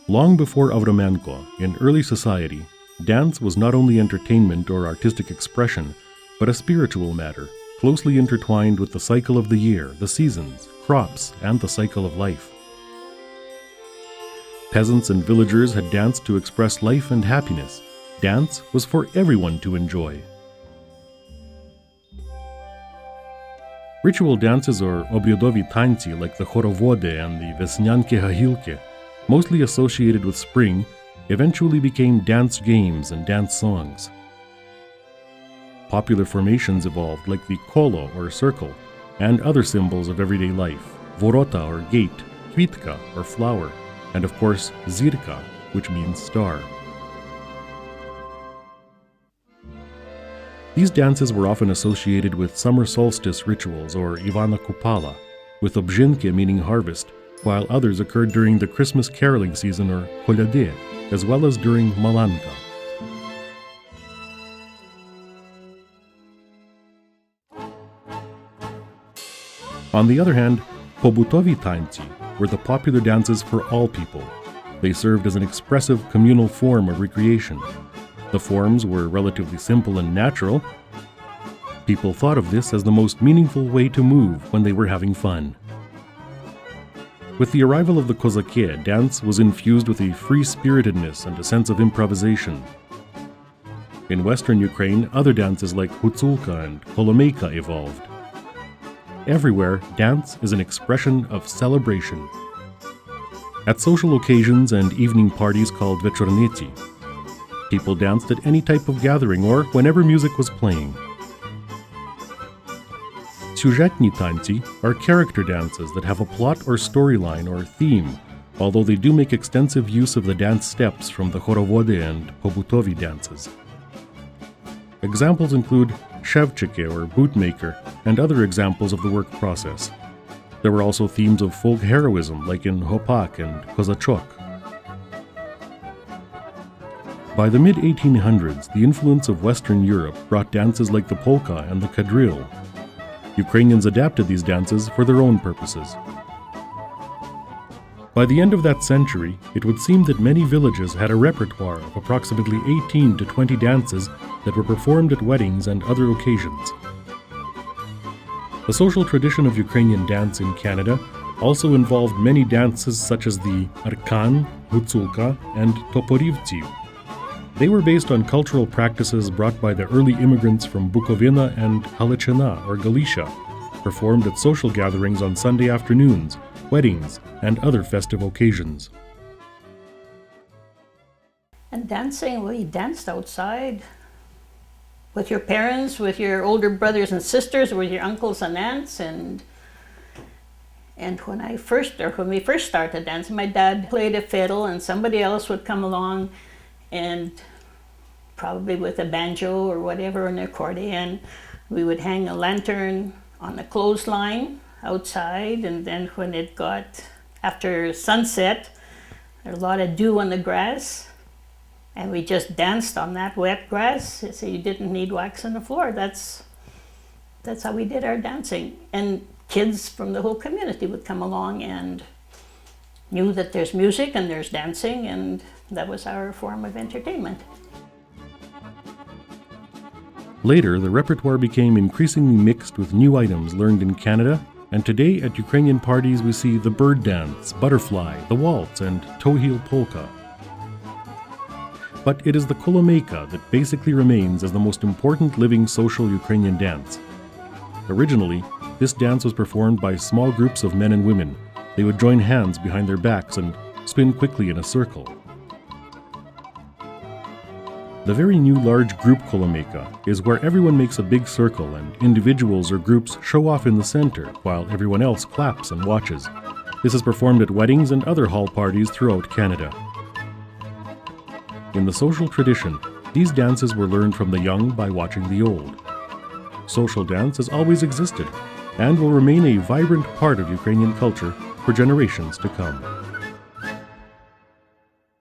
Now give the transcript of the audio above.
Long before Avramenko, in early society, dance was not only entertainment or artistic expression, but a spiritual matter, closely intertwined with the cycle of the year, the seasons, crops, and the cycle of life. Peasants and villagers had danced to express life and happiness. Dance was for everyone to enjoy. Ritual dances or obryadowi tańce like the chorovody and the wesniankie hahilki, mostly associated with spring, eventually became dance games and dance songs. Popular formations evolved like the kolo or circle, and other symbols of everyday life, vorota or gate, kvitka or flower, and of course Zirka, which means star. These dances were often associated with summer solstice rituals or Ivana Kupala, with obzhinki meaning harvest, while others occurred during the Christmas caroling season or kolyady, as well as during Malanka. On the other hand, pobutowi tańce were the popular dances for all people. They served as an expressive communal form of recreation. The forms were relatively simple and natural. People thought of this as the most meaningful way to move when they were having fun. With the arrival of the kozakie, dance was infused with a free-spiritedness and a sense of improvisation. In western Ukraine, other dances like hutzulka and kolomyika evolved. Everywhere, dance is an expression of celebration. At social occasions and evening parties called večernici, people danced at any type of gathering or whenever music was playing. Syužetni tańce are character dances that have a plot or storyline or theme, although they do make extensive use of the dance steps from the chorovody and pobutowi dances. Examples include shevchike or bootmaker and other examples of the work process. There were also themes of folk heroism like in hopak and kozachok. By the mid-1800s, the influence of Western Europe brought dances like the polka and the quadrille. Ukrainians adapted these dances for their own purposes. By the end of that century, it would seem that many villages had a repertoire of approximately 18 to 20 dances that were performed at weddings and other occasions. The social tradition of Ukrainian dance in Canada also involved many dances such as the arkan, hutzulka, and toporivtsi. They were based on cultural practices brought by the early immigrants from Bukovina and Halachina or Galicia, performed at social gatherings on Sunday afternoons, weddings, and other festive occasions. And dancing, well, you danced outside with your parents, with your older brothers and sisters, with your uncles and aunts, and when we first started dancing, my dad played a fiddle and somebody else would come along and probably with a banjo or whatever, an accordion, we would hang a lantern on a clothesline outside, and then when it got after sunset, there was a lot of dew on the grass, and we just danced on that wet grass, so you didn't need wax on the floor. That's how we did our dancing. And kids from the whole community would come along and knew that there's music and there's dancing, and that was our form of entertainment. Later, the repertoire became increasingly mixed with new items learned in Canada, and today at Ukrainian parties we see the bird dance, butterfly, the waltz, and toe-heel polka. But it is the kolomyika that basically remains as the most important living social Ukrainian dance. Originally, this dance was performed by small groups of men and women. They would join hands behind their backs and spin quickly in a circle. The very new large group kolomyika is where everyone makes a big circle and individuals or groups show off in the center while everyone else claps and watches. This is performed at weddings and other hall parties throughout Canada. In the social tradition, these dances were learned from the young by watching the old. Social dance has always existed and will remain a vibrant part of Ukrainian culture for generations to come.